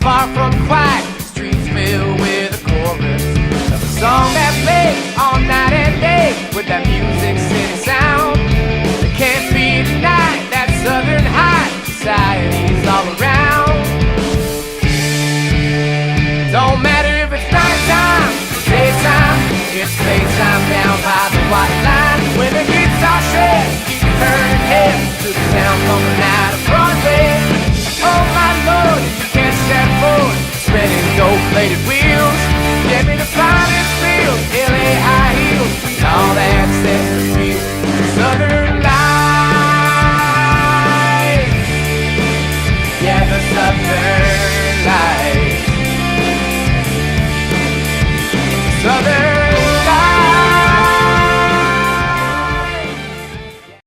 far from quiet, streets filled with a chorus of a song that plays all night and day with that Music City sound. It can't be denied that Southern high society's all around. Don't matter if it's nighttime, daytime, it's playtime down by the white line. When the guitar shreds, keep turning heads to the sound coming out of Broadway. Oh my Lord, you can't step forward, spinning gold-plated wheels. Get me the finest field, LA high heels, and all that sets the feel. Southern life, yeah, the Southern life. Southern